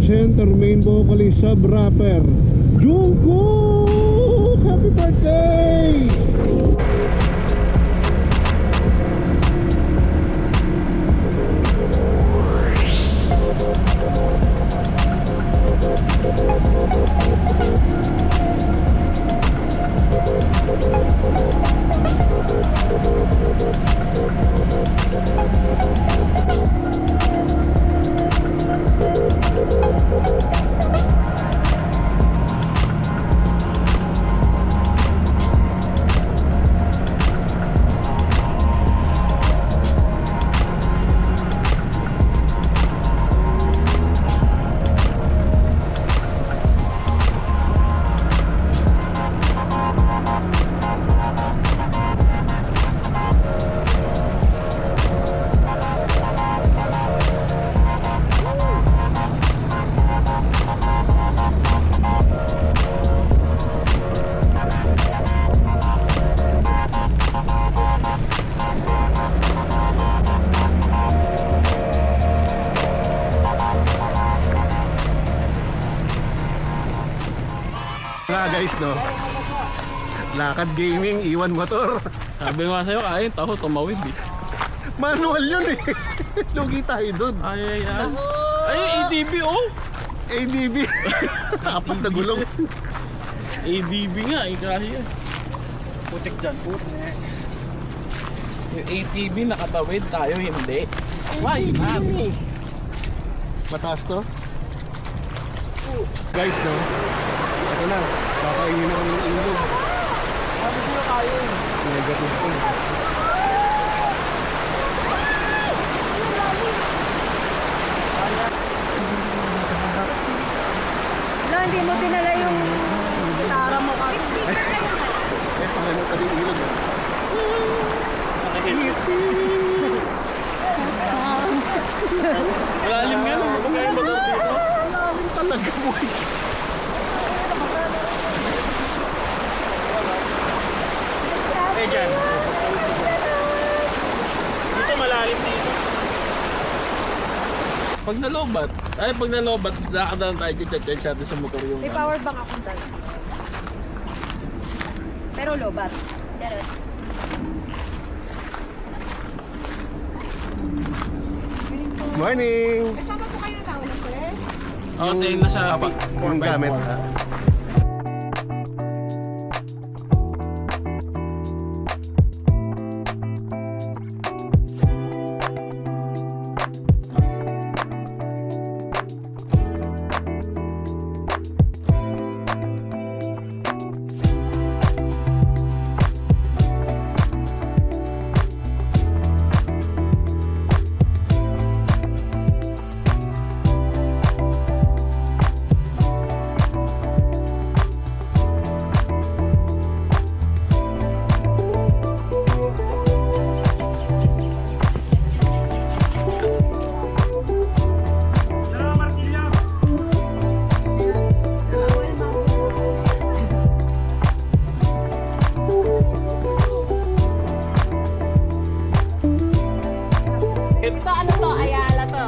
presenter, main vocalist, sub-rapper, Jungkook! Happy birthday! Guys, no? Lakad gaming, iwan motor. Sabi nga sa'yo, kain, taho, tumawid eh. Manual yun eh. Lugi tayo dun. Ay, ADB oh! ADB. Apat na gulong. ADB nga, kasi yan. Putik dyan, putik. Yung ATV nakatawid, tayo hindi. Why not? Mataas to? Guys, no? Ito na. Kakainin na kami ng ilog. Sabi sila tayo. Negative po. Wala, hindi mo dinala yung tara mo kasi. Eh, pangano ka din ilog. Malalim nga nung magkakain motor dito. Malalim talaga mo. Eh dyan. Dito malalim dito. Pag nalobat, nakakadaan tayo dyan natin sa motor yung... May power bank akong dala. Pero lobat. Charot. Morning! Kasama po kayo sa ulang, sir? Oo, tayo na sa... Yung gamit. Ito ano to? Ayala to.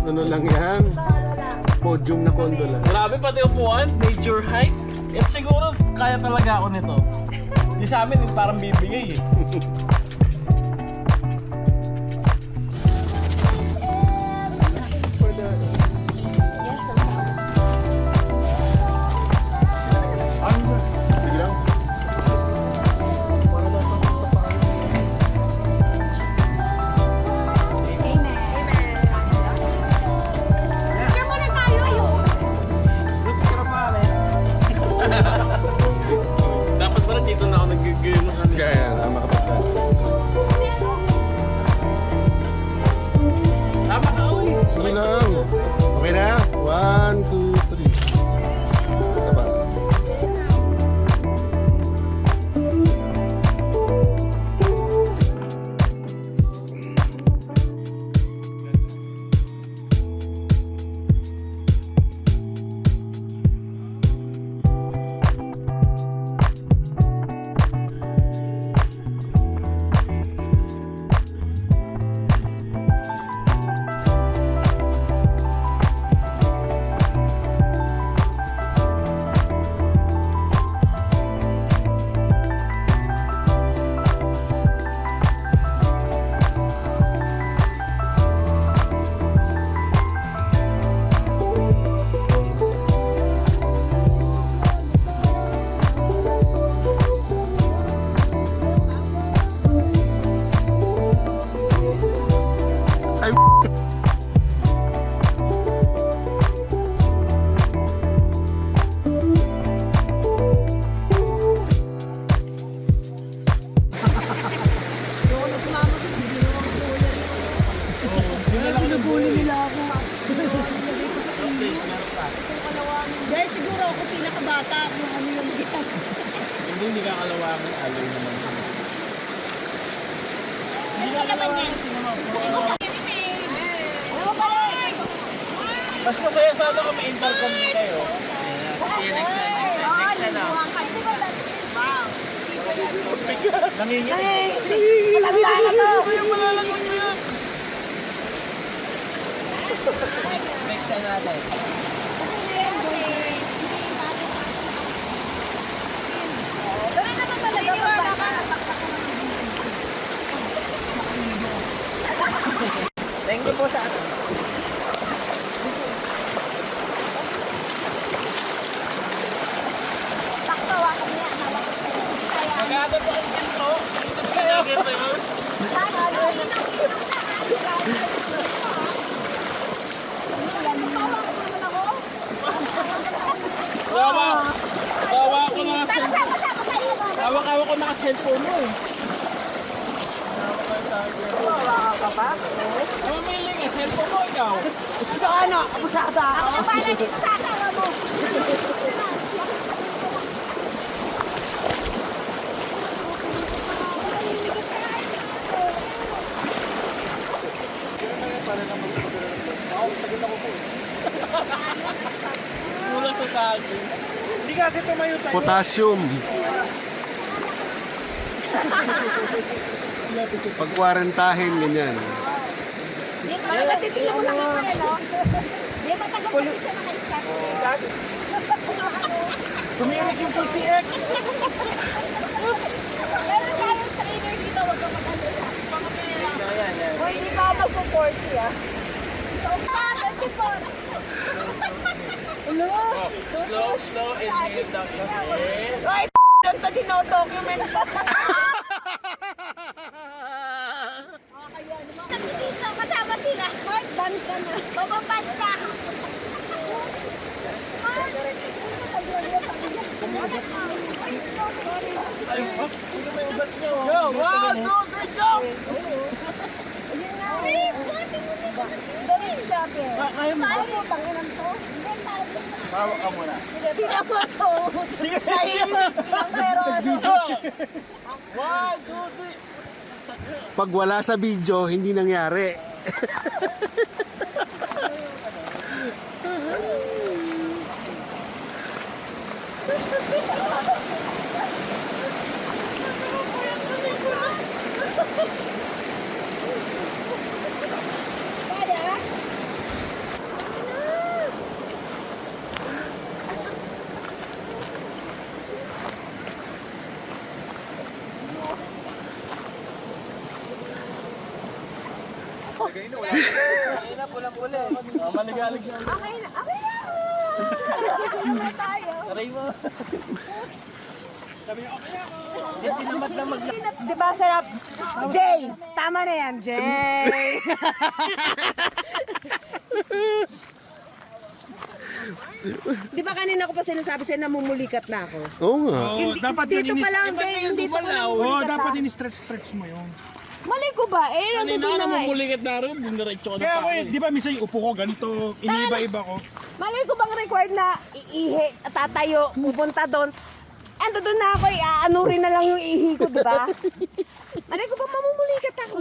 Ano lang yan? Ito ano lang. Podium na condo lang. Grabe pati upuan, nature hike. At siguro kaya talaga ako nito. Yung sa amin parang bibigay eh. Sige lang. Share muna tayo. Dapat pala dito na ako nag-gigil. Kaya, makapagka. Hindi kakalawangin. Aloy naman. Ano ka naman yan? Ano ba yan? Mas masaya sana kung may intercom kayo. See you next time. Next time na. Nangingin. Matanda na to. Next time natin. Ganun naman talaga. Thank you po sa ano. Taktawa ka niya. Hawak ko sa'yo. Kaya, Maganda po ang ginto. Kaya ginto yun. Tawa ko na. Hawak-hawak ko na cellphone mo eh. Ano may link eh? Cellphone mo ikaw. So ano, abusada. Ako pa na dito sa asawa mo. Mula sa salvi. Hindi kasi tumayo tayo. Potassium. Pagkwarentahin, ganyan. Titignan mo lang ako no? Di matagal pa siya naka-start. Tumirik yung PCX. Meron tayong trainer dito, huwag ka mag-alala. Hoy, di ba mag-40 ah? So, 24. Slow, inhale lang. Inhale. Ay, doon pa dino-document. Dito, kasama sila. Mark, band ka na. Bababand ka. Mark, Ay, fuck. Ano may ugat nyo? Yo, 1, 2, 3, go! Dali siya, Pe. Kaya mo ba? Paano mo tanginan to? Hindi, tayo. Tawag ka muna. Tingnan mo to. Sige. Tahimik lang, pero ano. 1, 2, 3. Pag wala sa video, hindi nangyari. Kaya? Maligalig na. Okay na. Okay na. Ano tayo? Aray mo. Di ba sarap? Jay, tama na yan, Jay. Di ba kanina ko pa sinasabi sa'yo na mumulikat na ako? Oo nga. Oo, dapat Dito pa lang, Ba't Jay, yun dito pa lang gumalaw? Oo, mumulikat dapat na. in-stretch mo yun. Mali ko ba? Eh, Kanina nandun ka na nga eh. namumulikat na rin. Buniretso ka na Kaya pa ako eh, di ba minsan yung upo ko ganito, iniiba-iba ko. Mali ko bang required na iihi, tatayo, pupunta doon? Ando doon na ako, ano rin na lang yung ihi ko, di ba? Mali ko bang mamumulikat ako?